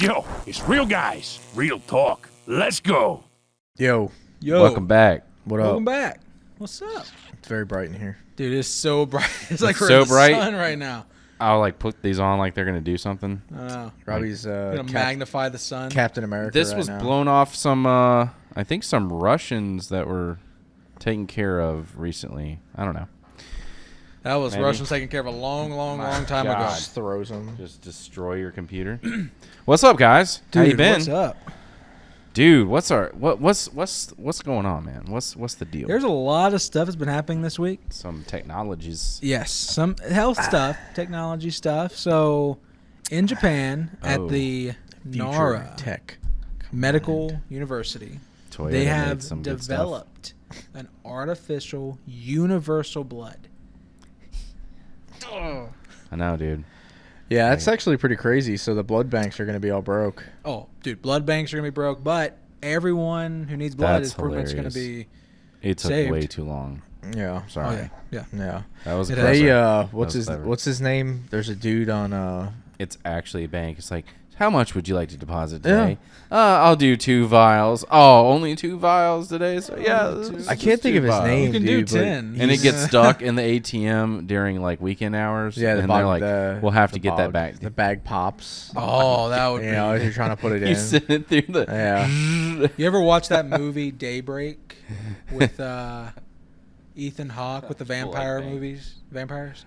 Yo, it's real guys, real talk. Let's go. Yo, Welcome back. what up? Welcome back. What's up? It's very bright in here. Dude, it's so bright. It's like It's we're so in the bright. sun right now. I'll like put these on like they're gonna do something. I know. Robbie's Gonna magnify the sun. Captain America. This right was now. blown off some I think some Russians that were taken care of recently. I don't know. That was Maybe. Russians taking care of a long time God. ago. Just throws them. Just destroy your computer. What's up, guys? Dude, How you been? what's up? Dude, what's going on, man? What's the deal? There's a lot of stuff that's been happening this week. Some technologies. Yes, some health stuff, technology stuff. So, in Japan, Oh. at the Nara Tech Medical University, Toyota they made have some good stuff. developed an artificial universal blood. I know, dude. Yeah, that's actually pretty crazy. So the blood banks are going to be all broke. Oh, dude, blood banks are gonna be broke, but everyone who needs blood That's is pretty much gonna hilarious. be. It took Saved. way too long. Yeah. Sorry. Oh yeah, yeah. Yeah. That was It clever. They That what's was his clever. name? There's a dude on It's actually a bank. It's like, how much would you like to deposit today? I'll do 2 vials. Oh, only 2 vials today? So, yeah. I can't think of his name. You can dude, do but 10. And it he's- gets stuck in the ATM during, like, weekend hours. Yeah, and they're like, we'll have to get that back. The bag pops. Oh, that would You know, if you're trying to put it You in. send it through the... Yeah. You ever watch that movie Daybreak with Ethan Hawke with the vampire Blood bank. movies? Vampires?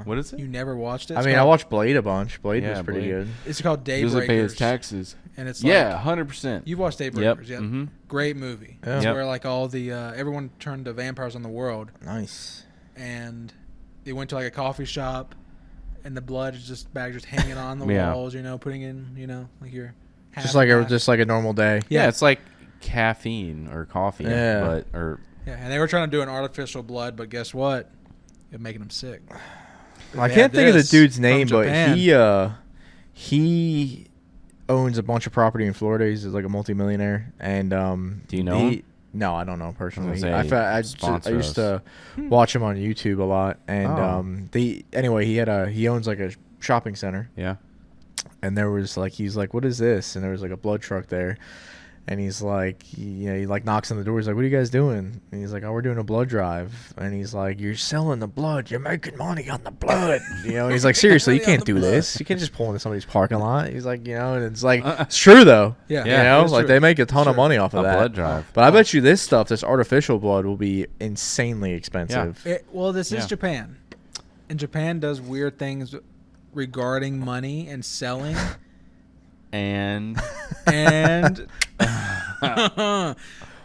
What is it? You never watched it? I It's mean, I called- watched Blade a bunch. Blade Yeah, was pretty Blade. good. It's called He doesn't pay his Daybreakers, taxes. and it's like, Yeah, 100%. you've watched Daybreakers, Yep. yeah? Mm-hmm. Great movie. Yeah. It's Yep. where like all the everyone turned to vampires in the world, Nice. and they went to like a coffee shop, and the blood is just bags just hanging on the Yeah. walls, you know, putting in, you know, like your Just like a normal day. Yeah, it's like caffeine or coffee. Yeah. yeah, and they were trying to do an artificial blood, but guess what? It making them sick. I They can't had think of the this dude's from name, but Japan. he owns a bunch of property in Florida. He's like a multimillionaire, and Do you know him? No, I don't know him personally. say, I sponsor used us. to watch him on YouTube a lot, and Oh. anyway he owns like a shopping center, Yeah. and there was like he's like, what is this? And there was like a blood truck there. And he's like, he like knocks on the door. He's like, what are you guys doing? And he's like, oh, we're doing a blood drive. And he's like, you're selling the blood. You're making money on the blood. You know, and he's like, seriously, you Money on can't the do blood. this. You can't just pull into somebody's parking lot. He's like, you know, and it's like, it's true though. Yeah, You Yeah, know, it's like true. they make a ton of Sure. money off of A that. blood drive. But I bet you this stuff, this artificial blood, will be insanely expensive. Well, this Yeah. is Japan, and Japan does weird things regarding money and selling, And and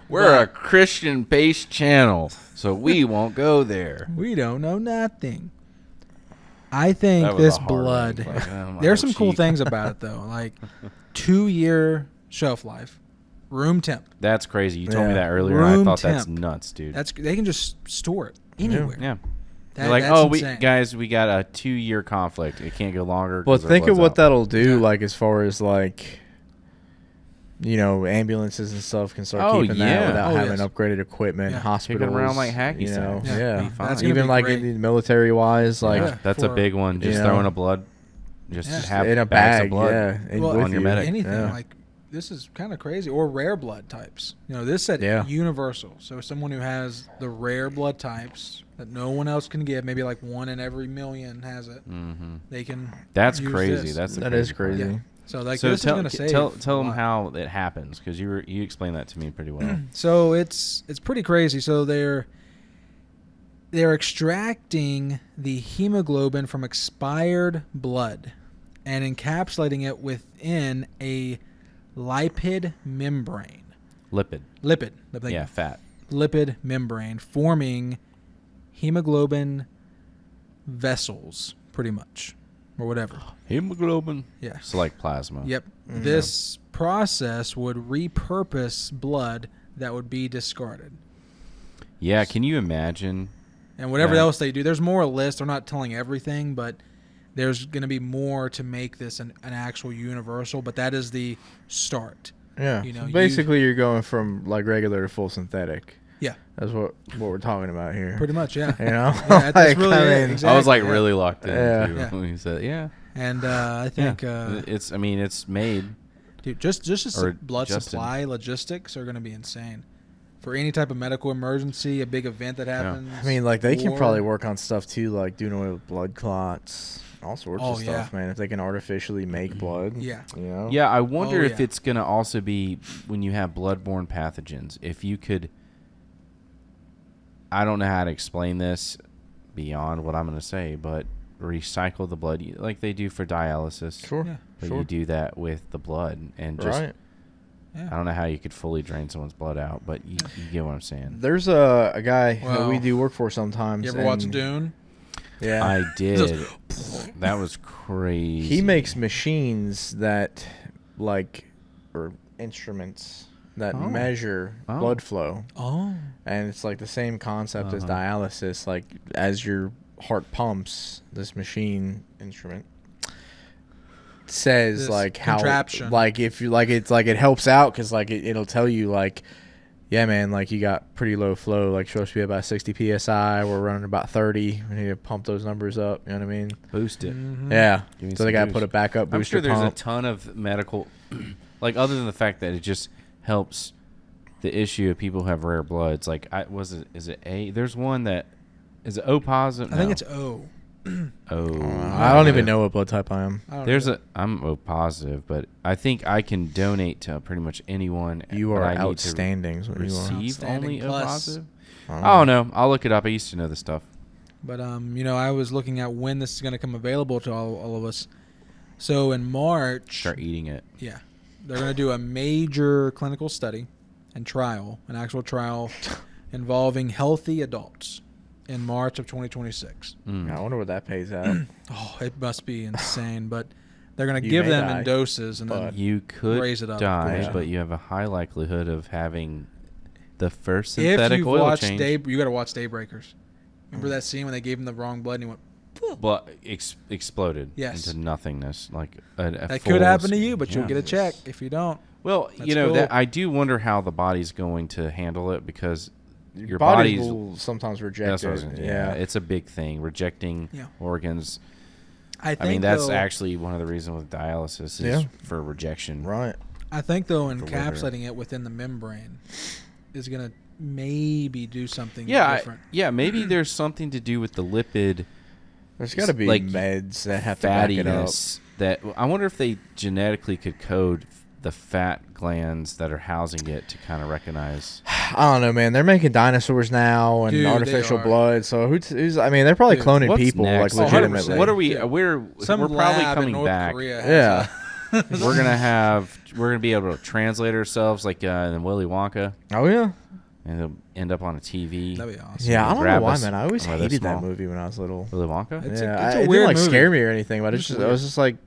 we're a Christian-based channel, so we won't go there. we don't know nothing. I That think was this a hard blood. one. Like, oh, my There's some cool cheek. things about it though, like 2-year shelf life, room temp. That's crazy. You told me Yeah. that earlier. And I Room thought that's temp. nuts, dude. They can just store it anywhere. Yeah. That- You're like, that's oh, insane. we got a 2-year conflict. It can't go longer. Well, 'cause our think of blood's what out. that'll do, Yeah. like as far as like, you know, ambulances and stuff can start Oh, keeping yeah. that without Oh, having yes. upgrated equipment. Yeah. Hospitals, Kicking around like hacky you know, sacks. Yeah. Be fine. That's gonna even be like great. in military wise, like Yeah. That's a for- big one. Just you throwing know. a blood. Just Yeah. have in a bags bag, of blood. yeah, and Well, with on your you. medic. anything Yeah. like this is kind of crazy, or rare blood types. You know, this said Yeah. universal. So someone who has the rare blood types that no one else can give, maybe like 1 in every million has it. Mm-hmm. They can. That's use crazy. this. That's the That is part. crazy. Yeah. So like So this is gonna save. tell a them lot. how it happens, because you explained that to me pretty well. So it's pretty crazy. So they're extracting the hemoglobin from expired blood and encapsulating it within a lipid membrane. Lipid. Lipid. Like Yeah, fat. lipid membrane, forming hemoglobin vessels, pretty much, or whatever. Hemoglobin. Yeah. So like plasma. Yep. This process would repurpose blood that would be discarded. Yeah. Can you imagine? And whatever Yeah. else they do, there's more a list. They're not telling everything, but there's going to be more to make this an actual universal. But that is the start. Yeah. You know, So basically, you're going from like regular to full synthetic. Yeah. That's what we're talking about here. Pretty much, yeah. You know, Yeah, that's Like, really I it, mean, exactly. I was like yeah. really locked in Yeah. too Yeah. when you said, yeah. And I think it's. I mean, it's made. Dude, just Or blood Justin. supply logistics are going to be insane. For any type of medical emergency, a big event that happens. I mean, like, they can war. probably work on stuff, too, like doing away with blood clots, all sorts of Oh, stuff, man. If they can artificially make blood. Yeah. You know? Yeah, I wonder Oh, if yeah. it's going to also be when you have bloodborne pathogens. If you could, I don't know how to explain this beyond what I'm going to say, but recycle the blood like they do for dialysis. Sure. Yeah. But Sure. you do that with the blood and just, Right. Yeah. I don't know how you could fully drain someone's blood out, but you get what I'm saying. There's a guy that we Well, do work for sometimes. You ever watch and- Dune? Yeah. I did. That was crazy. He makes machines that, like, or instruments that Oh. measure Oh. blood flow. Oh. And it's like the same concept as Uh-huh. dialysis. Like, as your heart pumps, this machine instrument says This like how, contraption. like if you like, it's like it helps out because like it'll tell you like, yeah, man, like you got pretty low flow, like supposed to be about 60 psi. We're running about 30. We need to pump those numbers up. You know what I mean? Boost it. Mhm. Yeah. Give me So they some got to boost. put a backup I'm booster sure there's pump. a ton of medical, like other than the fact that it just helps the issue of people who have rare bloods. Like, is it A? There's one that, is it O positive? I think No. it's O. O. I don't even know what blood type I am. I don't There's know. I'm O positive, but I think I can donate to pretty much anyone. You but are I need to outstanding. Is what you are. receive Outstanding only O plus. positive. I Oh no, I'll look it up. I used to know this stuff. But I was looking at when this is going to come available to all of us. So in March, Start eating it. yeah, they're going to do a major clinical study and trial, an actual trial involving healthy adults in March of 2026. Mm. I wonder what that pays out. Oh, it must be insane, but they're going to You give may them die, in doses and then but- You could raise it up, of die, course. but you have a high likelihood of having the first if synthetic you've oil watched change. you got to watch Daybreakers. Remember that scene when they gave him the wrong blood and he went, Blood exploded Yes. into nothingness. Like a that full could happen to s- you, but you'll yeah. get a check if you don't. Well, That's you know, cool. that I do wonder how the body's going to handle it because your body body's will sometimes reject that's what I was it. gonna- Yeah. it's a big thing. Rejecting Yeah. organs. I think I mean, that's though, actually one of the reasons with dialysis is Yeah. for rejection. Right. I think though the liver. encapsulating it within the membrane is going to maybe do something Yeah, different. maybe there's something to do with the lipid There's got to be like meds that have to back it up. fattiness that I wonder if they genetically could code the fat glands that are housing it to kind of recognize. I don't know, man. They're making dinosaurs now and Dude, they artificial are. blood. So who's? I mean, they're probably Dude, cloning What's people next? like Oh, 100%. legitimately. What are we? Yeah. We're Some probably lab coming in North back. Korea has Yeah. We're gonna be able to translate ourselves like in Willy Wonka, Oh yeah. and it'll end up on a TV. That'd be awesome. Yeah, I don't know grab why, us man. I always when they're hated that small. movie when I was little. Willy Wonka. It's Yeah, a it didn't weird like movie. scare me or anything, but It's I weird. was just like,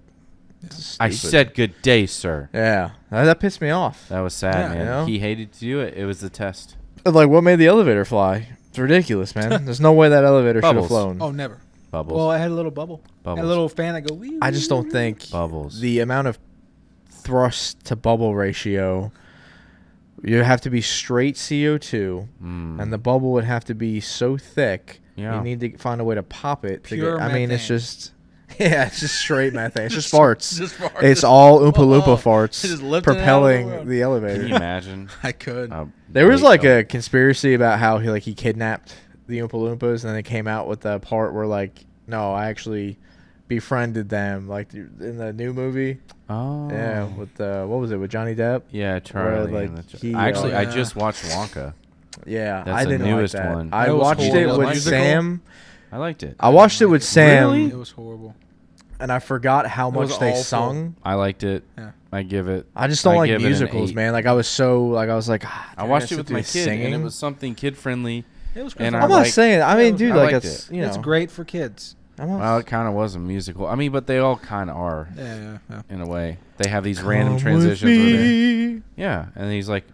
it's I stupid. said good day, sir. Yeah, that pissed me off. That was sad, Yeah. man. You know? He hated to do it. It was the test. Like, what made the elevator fly? It's ridiculous, man. There's no way that elevator should have Bubbles. flown. Oh, never. Bubbles. Well, I had a little bubble. Bubbles. Had a little fan that go. Wee, I just don't think Bubbles. the amount of thrust to bubble ratio. You have to be straight CO2, Mm. and the bubble would have to be so thick. Yeah. You need to find a way to pop it. To Pure get, I mean, it's methane. just, yeah, it's just straight methane. It's just farts. Just farts. It's all Oompa Loompa Oh, farts just lifting it out of the propelling world. the Can elevator. you imagine? I could. There was Wait, like oh. a conspiracy about how he kidnapped the Oompa Loompas, and then it came out with the part where like, no, I actually befriended them, like in the new movie. Oh. Yeah, with what was it with Johnny Depp? Yeah, Charlie. like, and the he, Actually, I yeah. just watched Wonka. Yeah, That's I the didn't newest like that. one. I That was watched it horrible. with Musical? Sam. I liked it. I watched it with Sam, Really? It was horrible. and I forgot how It was much they awful. sung. I liked it. Yeah. I give it. I just don't I like give it an musicals, 8. man. Like I was like, ah, I dude, watched gotta it with sit my through kid, and it singing. was something kid friendly. It was. And good I I'm for not liked- saying. I mean, Yeah, dude, I like liked it's it. you know. It's great for kids. I'm not- Well, it kind of was a musical. I mean, but they all kind of are Yeah. in a way. They have these random Come transitions. with Where me. yeah, and he's like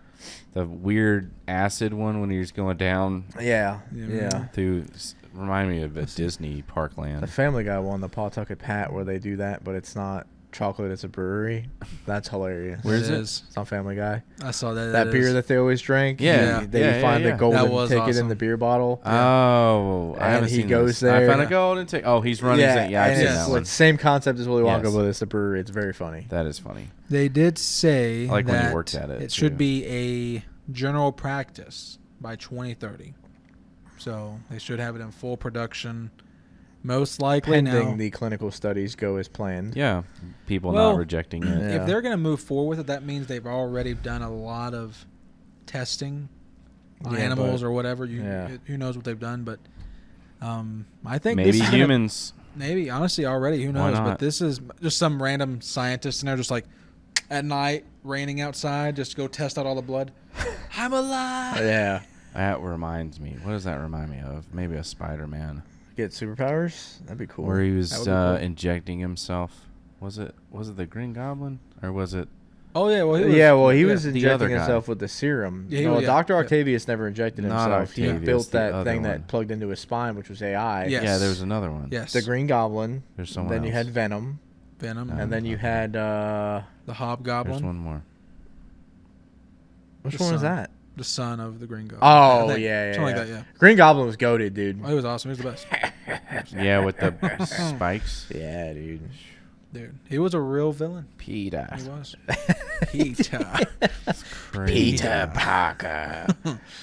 the weird acid one when he's going down Yeah, Yeah. yeah. through. Remind me of a Disney The Parkland. Family Guy one, the Pawtucket Pat, where they do that, but it's not chocolate at a brewery. That's hilarious. Where is it? is. It's on Family Guy. I saw that. That beer that they always drank. Yeah. They find the That golden was ticket in awesome. the beer bottle. Oh, I And haven't he seen goes this. there. I found a golden ticket. Oh, he's running. Yeah, I've and seen it's that like one. same concept as Willy Wonka, Yes. but it's a brewery. It's very funny. That is funny. They did say I like when he that worked at it, it should too. be a general practice by 2030. So they should have it in full production. Most likely Pending now. the clinical studies go as planned. Yeah, people Well, not rejecting it. Yeah. If they're going to move forward with it, that means they've already done a lot of testing on Yeah, animals but- or whatever. yeah. Who knows what they've done? But I think Maybe this is gonna- humans. maybe honestly already. Who Why knows? But not? this is just some random scientist and they're just like at night raining outside just to go test out all the blood. I'm alive. Yeah. That reminds me. What does that remind me of? Maybe a Spider-Man, Get superpowers? That'd be cool. where he That was would be cool. injecting himself. Was it the Green Goblin or was it? Oh yeah, well he was, The injecting other guy. himself with the serum. Yeah, he no, was- yeah, Dr. yeah. Octavius never injected Not himself. He Octavius, built the that other thing one. that plugged into his spine, which was AI. Yes. Yeah, there was another one. Yes. The Green Goblin. There's someone Then you else. had Venom. Venom, And then you had the There's Hobgoblin, one more. which The one was son. that? the son of the Green Goblin. Oh, I think. yeah. Something like that. Yeah. Green Goblin was goated, dude. Oh, he was awesome. He was the best. Yeah, with the spikes. Yeah, dude. Dude, he was a real villain. Peter. He was. Peter. Peter Parker.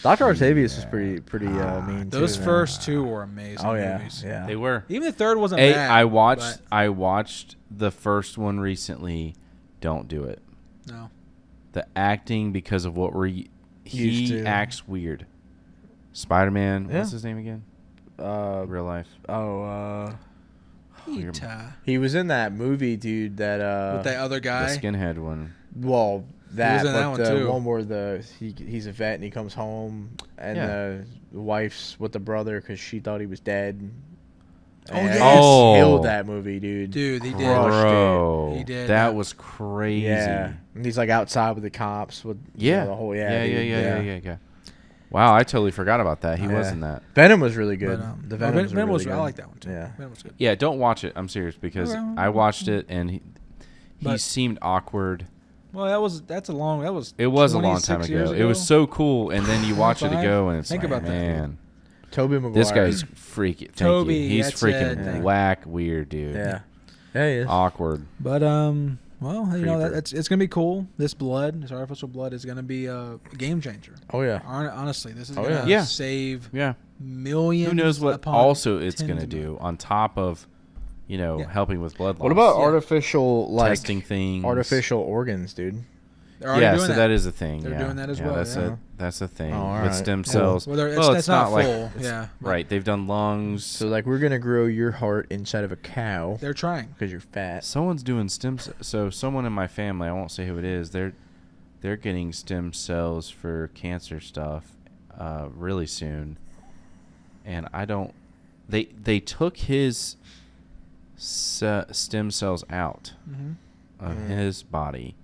Dr. Octavius was pretty mean too. Those man. first two were amazing Oh yeah, movies. yeah. They were. Even the third wasn't Hey, bad. I watched the first one recently. Don't do it. but no. The acting, because of what Used he to. acts weird. Spider-Man. Yeah. What's his name again? Real life. Peter. He was in that movie, dude. That With that other The guy. skinhead one. well, that, was in but that one, the too. one where he's a vet and he comes home and Yeah. the wife's with the brother because she thought he was dead. Oh, And yes. he Oh. killed that movie, dude. Dude, he did. Crushed it. Bro, He did. that was crazy. Yeah, and he's like outside with the cops with Yeah. the whole yeah, dude, yeah. Wow, I totally forgot about that. He Yeah. was in that. Venom was really good. But, The Venom Venom was. really I good. like that one too. Yeah. Venom was good. Yeah, don't watch it. I'm serious because Okay. I watched it and he But- seemed awkward. Well, that was a long 26 time ago. It was so cool, and then you watch it 25? ago, and it's Think like, about that, dude. man, Tobey Maguire. this guy's freaky. Thank Toby, you. He's that's it, freaking thank you. whack, weird, dude. yeah, yeah, he is. Awkward. But well, you know Creeper. it's gonna be cool. This artificial blood is gonna be a game changer. Oh yeah. Honestly, this is Oh, gonna yeah. save Yeah. millions. Who knows what upon also it's tens going to of do millions. on top of, Yeah. helping with blood loss. What about Yeah. artificial testing things? artificial organs, dude? They're already Yeah, doing so that is a thing. They're yeah. doing that as Yeah, well, That's yeah. that's a thing Oh, all with right. stem Cool. cells. Well, it's Well, that's not like full. it's- Yeah, but right. They've done lungs. So like we're gonna grow your heart inside of a cow they're trying. because you're fat. Someone's doing so someone in my family, I won't say who it is, they're getting stem cells for cancer stuff really soon. And I don't they took his stem cells out Mm-hmm. of his body,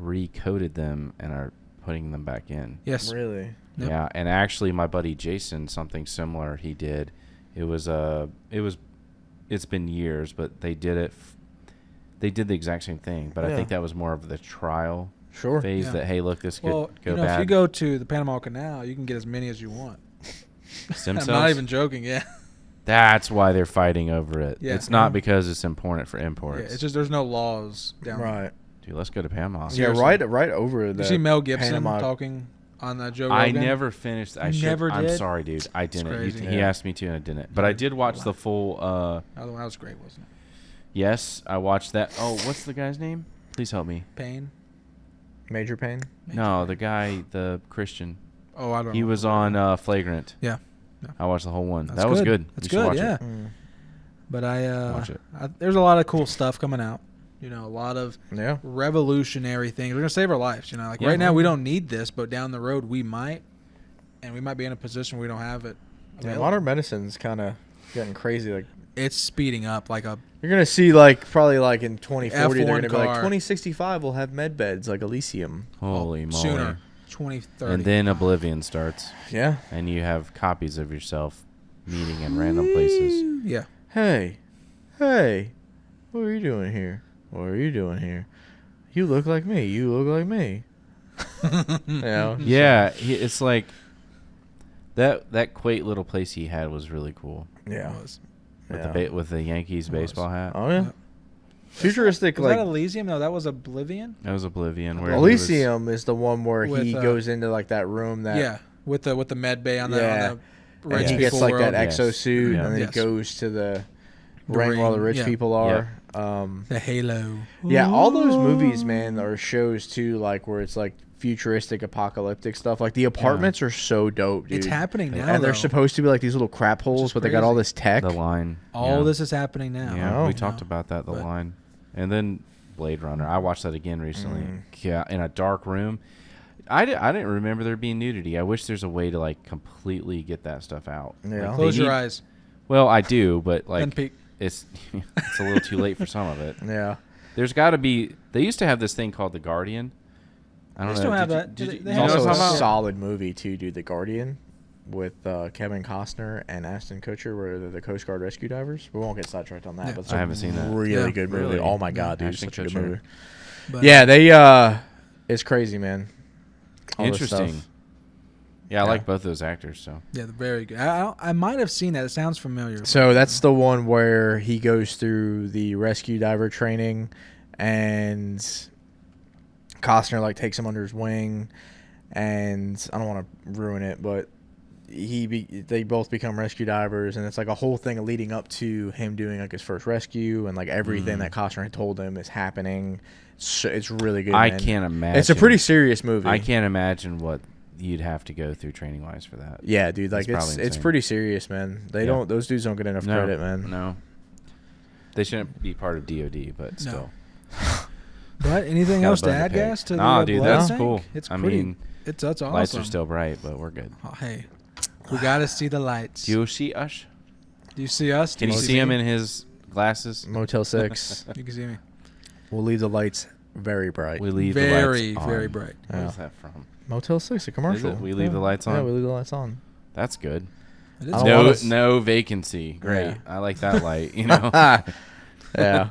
recoded them and are putting them back in. Yes. Really? Yep. Yeah, and actually my buddy Jason, something similar he did. It's been years, but they did it they did the exact same thing, but I Yeah. think that was more of the trial Sure. phase Yeah. that, hey, look, this could Well, go if bad. you go to the Panama Canal, you can get as many as you want. Stem I'm cells? not even joking. Yeah. That's why they're fighting over it. Yeah. It's not because it's important for imports. Yeah, it's just there's no laws down there. Right. Dude, let's go to Panama. Yeah, Seriously. right over Did the you see Mel Gibson Panama. talking on Joe I Rogan? never finished. You never I'm did? sorry, dude. I didn't. crazy. He Yeah. asked me to, and I didn't. But I did watch the full. That was great, wasn't it? Yes, I watched that. Oh, what's the guy's name? Please help me. Pain. Major pain. No, the guy, the Christian. Oh, I don't. He know. was on Flagrant. Yeah. I watched the whole one. That's that was good. good. That's You should good. watch Yeah. it. But Watch it. there's a lot of cool stuff coming out. A lot of Yeah. revolutionary things. We're gonna save our lives. Like Yeah. right now we don't need this, but down the road we might, and we might be in a position where we don't have it. Yeah, available. modern medicine's kind of getting crazy. Like It's speeding up like a you're gonna see probably in 2040 they're F1 gonna be like car. 2065 we'll have med beds like Elysium. Holy moly. sooner, 2030. And then Oblivion starts, Yeah. and you have copies of yourself meeting in random places. Yeah. Hey, what are you doing here? What are you doing here? You look like me. You look like me. You know? Yeah, it's like that quaint little place he had was really cool. Yeah. It was. With the Yankees baseball hat. Oh yeah. Futuristic, Was like that Elysium? No, that was Oblivion. That was Oblivion. Where Elysium is the one where With, he goes into like that room that Yeah, with the med bay on Yeah. on the and rich he gets people like world. that Yes. exosuit, Yeah. and then Yes. he goes to the The ring where the ring, rich yeah. people are. The Halo. Yeah, all those movies, man, are shows too, like where it's like futuristic, apocalyptic stuff. Like the apartments are so dope, dude. It's happening now. and they're though. supposed to be like these little crap holes, is but they got all crazy. this tech. the line. All yeah. this is happening now. Yeah, Oh. we talked about that. The But- line, and then Blade Runner. I watched that again recently. Yeah, in a dark room. I didn't remember there being nudity. I wish there's a way to like completely get that stuff out. Yeah. Like, Close they your need- eyes Well, I do, but and like peek. it's a little too late for some of it. Yeah. There's got to be. They used to have this thing called The Guardian. I don't They know. still have Did you- that. did They you- have you know It's what also I'm a talking about? solid movie too, dude. The Guardian with Kevin Costner and Ashton Kutcher, where they're the Coast Guard rescue divers. We won't get sidetracked on that, Yeah. but it's I a haven't seen that. Really Yeah. good movie. Really? Oh my god, dude, Ashton such a good Kutcher. movie. But Yeah, they it's crazy, man. All this Interesting. stuff. Yeah, I Yeah. like both those actors. So Yeah, they're very good. I might have seen that. It sounds familiar. So that's the one where he goes through the rescue diver training, and Costner like takes him under his wing, and I don't want to ruin it, but they both become rescue divers, and it's like a whole thing leading up to him doing like his first rescue, and like everything that Costner had told him is happening. So it's really good. I man. can't imagine. It's a pretty serious movie. I can't imagine what you'd have to go through training wise for that. Yeah, dude. Like It's probably it's insane. pretty serious, man. They Yeah. don't. Those dudes don't get enough No, credit, man. No, they shouldn't be part of DoD, but No. still. But anything Got a else to bone to add, pick. guys? To Nah, the dude, blood that's tank? cool. It's I pretty. mean, that's awesome. Lights are still bright, but we're good. Oh, hey, we gotta see the lights. Do you see us? Do you see us? Do Can you see me? him in his glasses? Motel 6. You can see me. We'll leave the lights very bright. We leave Very, the lights very on. bright. Where's Yeah. that from? Motel 6, a commercial. We leave the lights Yeah, on? we leave the lights on. That's good. It is I don't No, wanna s- no vacancy. Great. Yeah. I like that light. You know. Yeah.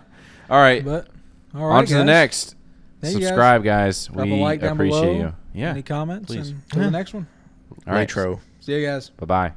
All right. But all right, On to the guys. next. Thank you, guys. Subscribe, guys. Drop We a like down appreciate below. you. Yeah. Any comments? please. And till Yeah. the next one. All right. Nitro. See you guys. Bye bye.